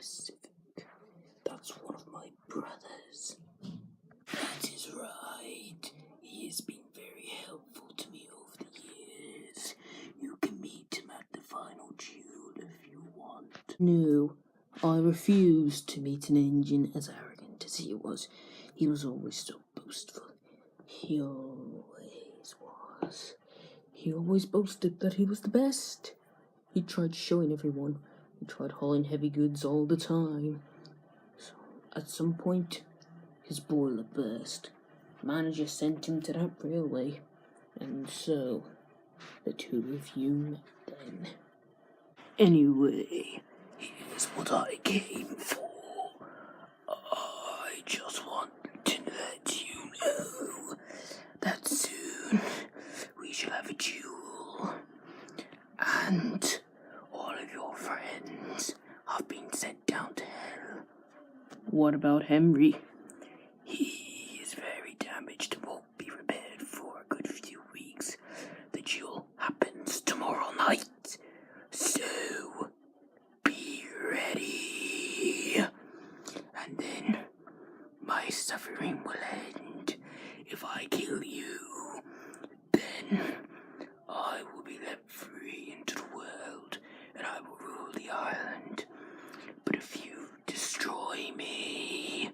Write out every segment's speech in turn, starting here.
Pacific. That's one of my brothers. That is right. He has been very helpful to me over the years. You can meet him at the final duel if you want. No, I refuse to meet an engine as arrogant as he was. He was always so boastful. He always was. He always boasted that he was the best. He tried showing everyone. He tried hauling heavy goods all the time. So, at some point, his boiler burst. Manager sent him to that railway. And so, the two of you met then. Anyway, here's what I came for. I just wanted to let you know that soon we shall have a duel. And all of your friends have been sent down to hell. What about Henry? He is very damaged and won't be repaired for a good few weeks. The duel happens tomorrow night, so be ready. And then my suffering will end. If I kill you, then I will be let free into the world, and I will rule the island. But if you destroy me,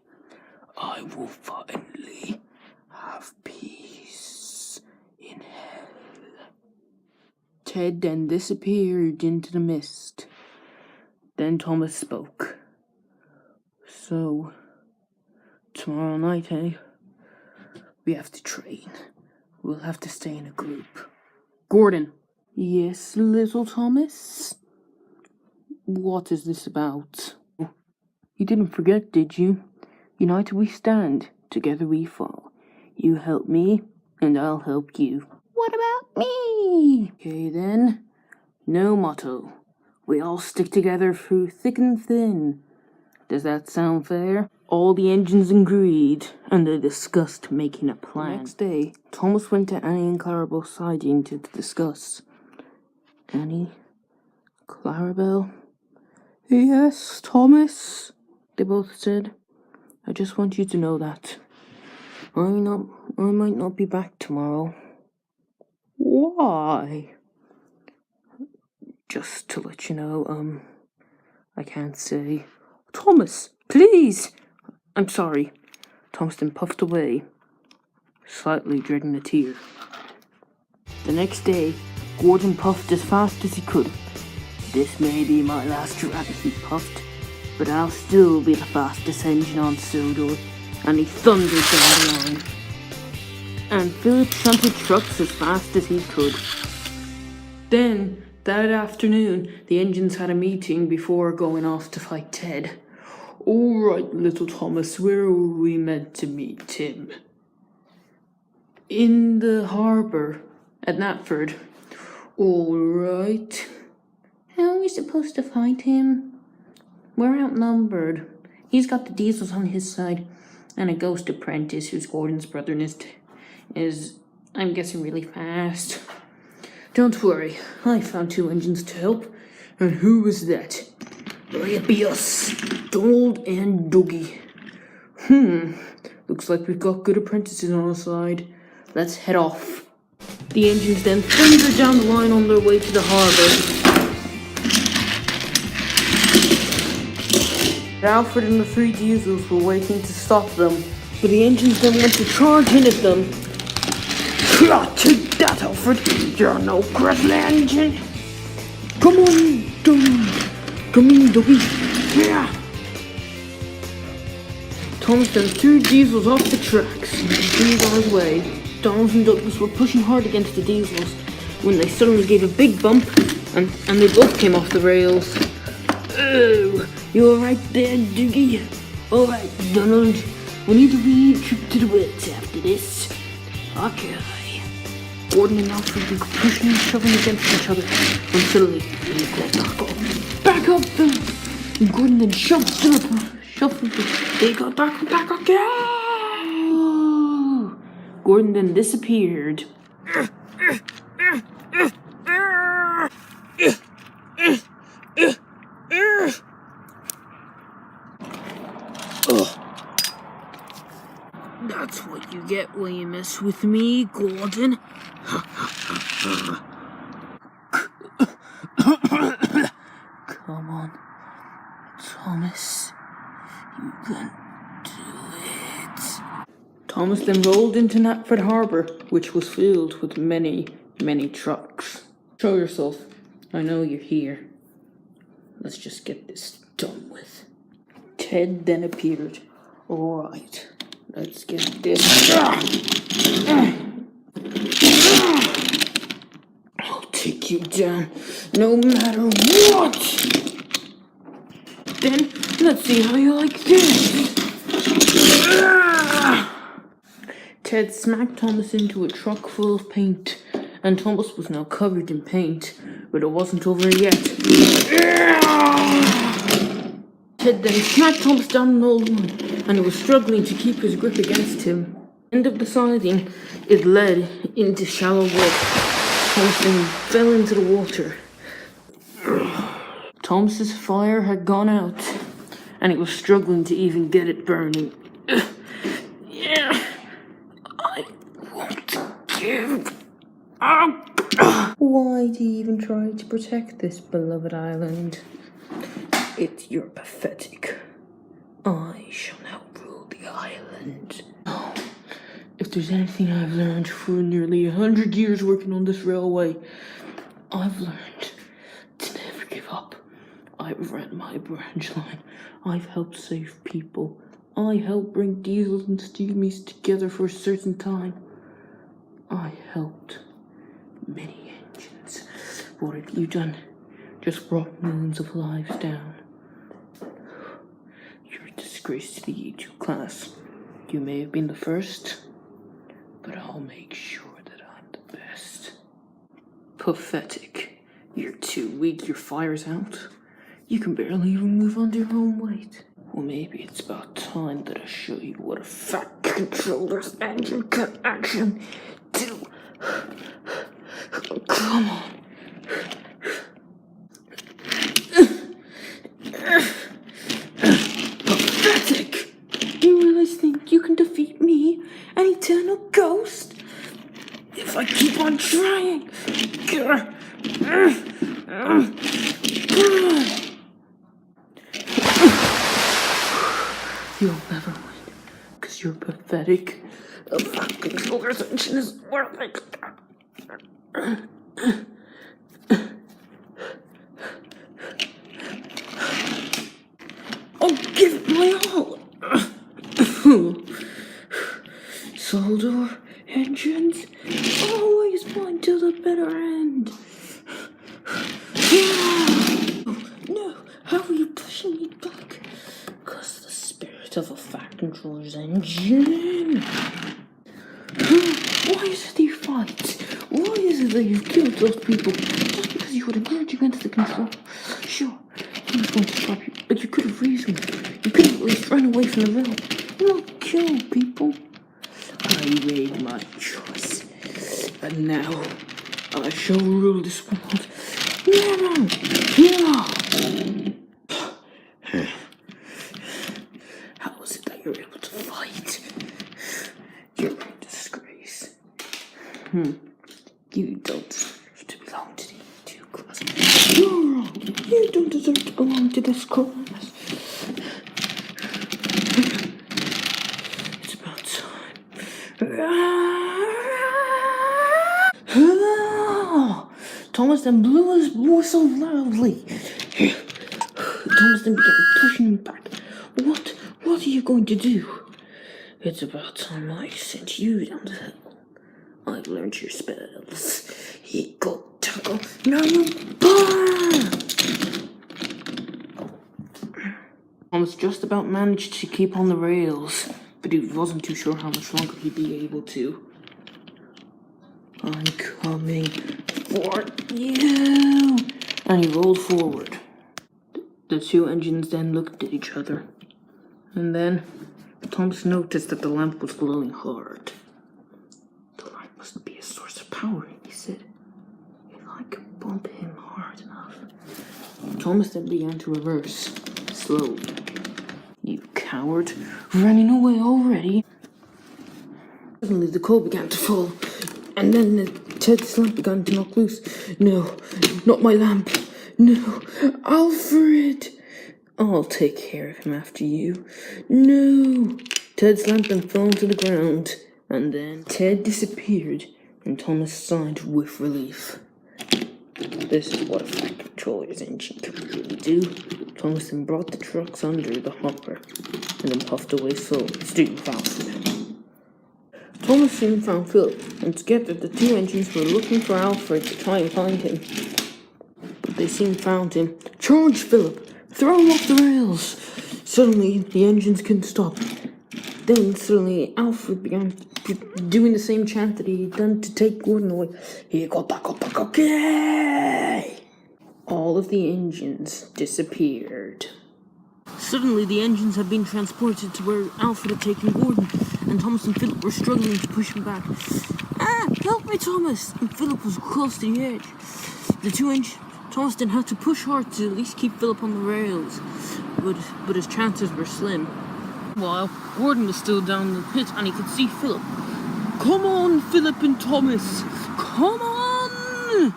I will finally have peace in hell. Ted then disappeared into the mist. Then Thomas spoke. So, tomorrow night, eh? We have to train. We'll have to stay in a group. Gordon. Yes, little Thomas? What is this about? You didn't forget, did you? United we stand, together we fall. You help me, and I'll help you. What about me? Okay then. No motto. We all stick together through thick and thin. Does that sound fair? All the engines agreed, and they discussed making a plan. The next day, Thomas went to Annie and Clarabelle siding to discuss. Annie? Clarabelle? Yes, Thomas? They both said. I just want you to know that I might not be back tomorrow. Why? Just to let you know, I can't say. Thomas, please! I'm sorry. Thomas then puffed away, slightly dreading a tear. The next day, Gordon puffed as fast as he could. This may be my last run, he puffed, but I'll still be the fastest engine on Sodor. And he thundered down the line. And Philip shunted trucks as fast as he could. Then, that afternoon, the engines had a meeting before going off to fight Ted. All right, little Thomas, where are we meant to meet Tim? In the harbour at Knapford. All right. How are we supposed to fight him? We're outnumbered. He's got the diesels on his side, and a ghost apprentice who's Gordon's brother and is I'm guessing, really fast. Don't worry, I found 2 engines to help. And who was that? It'd be us, Donald and Dougie. Looks like we've got good apprentices on our side. Let's head off. The engines then thundered down the line on their way to the harbour. Alfred and the 3 diesels were waiting to stop them, but the engines then went to charge in at them. Take that, Alfred! You're no grizzly engine! Come on, Dougie! Come in, Dougie! Yeah! Thomas then threw diesels off the tracks and continued on his way. Donald and Douglas were pushing hard against the diesels when they suddenly gave a big bump and they both came off the rails. Oh, you alright there, Dougie? Alright, Donald. We need a wee trip to the woods after this. Okay. Gordon and Alfred were pushing and shoving against each other until they back up them. And Gordon then shoved them up. They got back again. Gordon then disappeared. That's what you get when you mess with me, Gordon. Come on, Thomas. You can do it. Thomas then rolled into Knapford Harbour, which was filled with many, many trucks. Show yourself. I know you're here. Let's just get this done with. Ted then appeared. Alright, let's get this. I'll take you down no matter what. Then, let's see how you like this. Ted smacked Thomas into a truck full of paint, and Thomas was now covered in paint, but it wasn't over yet. Ted then smacked Thomas down an old one, and he was struggling to keep his grip against him. End of the siding, it led into shallow water. Thomas then fell into the water. Thomas's fire had gone out, and he was struggling to even get it burning. Yeah, I won't give up. Why do you even try to protect this beloved island? You're pathetic. I shall now rule the island. Oh, if there's anything I've learned for nearly 100 years working on this railway, I've learned to never give up. I've ran my branch line. I've helped save people. I helped bring diesels and steamies together for a certain time. I helped many engines. What have you done? Just brought millions of lives down. You're a disgrace to the E2 class. You may have been the first, but I'll make sure that I'm the best. Pathetic. You're too weak, your fire's out. You can barely even move under your own weight. Well, maybe it's about time that I show you what a fat controller's engine can actually do. Come on. Pathetic! You really think you can defeat me, an eternal ghost? If I keep on trying. You'll never win, because you're pathetic. A fat controller's engine is worth it. I'll give it my all. Solder engines always point to the better end. Oh, no, how are you pushing me back? Because the spirit of a fat controller's engine. Why is it that you fight? Why is it that you've killed those people? Just because you would emerge against the control. Sure, he was going to stop you, but you could have reasoned. You could have at least run away from the rail. Not kill people. I made my choice. And now, I shall rule this world. No! How is it that you're able to fight? You're a disgrace. You don't deserve to belong to the E2 class. You're wrong. You don't deserve to belong to this class. It's about time. Thomas then blew his whistle loudly. Thomas then began pushing him back. What are you going to do? It's about time I sent you down to hell. I've learned your spells. Eagle, tackle, no, burn! Thomas just about managed to keep on the rails, but he wasn't too sure how much longer he'd be able to. I'm coming for you! And he rolled forward. The two engines then looked at each other. And then Thomas noticed that the lamp was glowing hard. The light must be a source of power, he said. If I could bump him hard enough. Thomas then began to reverse, slowly. You coward, running away already? Suddenly the coal began to fall, and then Ted's lamp began to knock loose. No, not my lamp. No, Alfred! I'll take care of him after you. No! Ted's lamp then fell to the ground, and then Ted disappeared, and Thomas sighed with relief. This is what a fat controller's engine can really do. Thomas then brought the trucks under the hopper, and then puffed away slowly, steering with Alfred. Thomas soon found Philip, and together the two engines were looking for Alfred to try and find him. But they soon found him. Charge, Philip! Throw him off the rails! Suddenly, the engines couldn't stop. Then, suddenly, Alfred began doing the same chant that he had done to take Gordon away. He got back up, okay! All of the engines disappeared. Suddenly, the engines had been transported to where Alfred had taken Gordon, and Thomas and Philip were struggling to push him back. Ah, help me, Thomas! And Philip was close to the edge. Thomas then had to push hard to at least keep Philip on the rails, but his chances were slim. While Gordon was still down the pit, and he could see Philip. Come on, Philip and Thomas! Come on!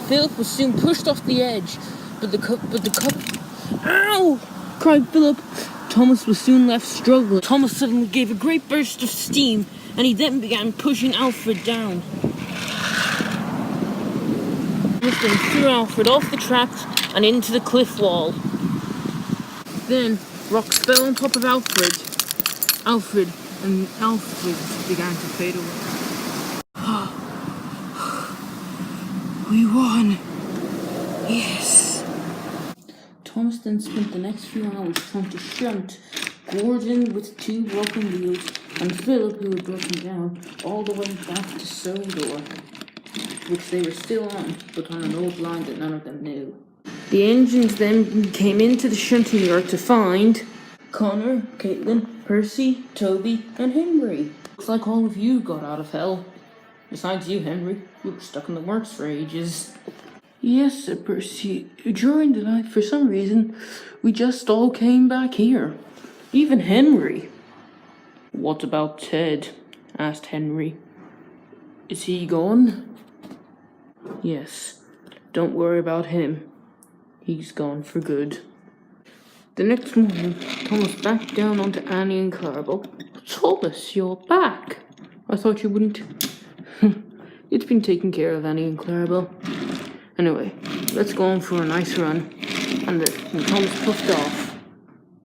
Philip was soon pushed off the edge, but the cup. Ow! Cried Philip. Thomas was soon left struggling. Thomas suddenly gave a great burst of steam, and he then began pushing Alfred down. Thomas then threw Alfred off the tracks and into the cliff wall. Then rocks fell on top of Alfred. Alfred began to fade away. We won! Yes! Thomas then spent the next few hours trying to shunt Gordon with two broken wheels and Philip, who had broken down, all the way back to Sodor, which they were still on, but on an old line that none of them knew. The engines then came into the shunting yard to find Connor, Caitlin, Percy, Toby, and Henry. Looks like all of you got out of hell. Besides you, Henry, you were stuck in the works for ages. Yes, Sir Percy. During the night, for some reason, we just all came back here. Even Henry. What about Ted? Asked Henry. Is he gone? Yes. Don't worry about him. He's gone for good. The next morning, Thomas backed down onto Annie and Clarabel. Thomas, you're back. I thought you wouldn't. It's been taken care of, Annie and Clarabel. Anyway, let's go on for a nice run. And Thomas puffed off.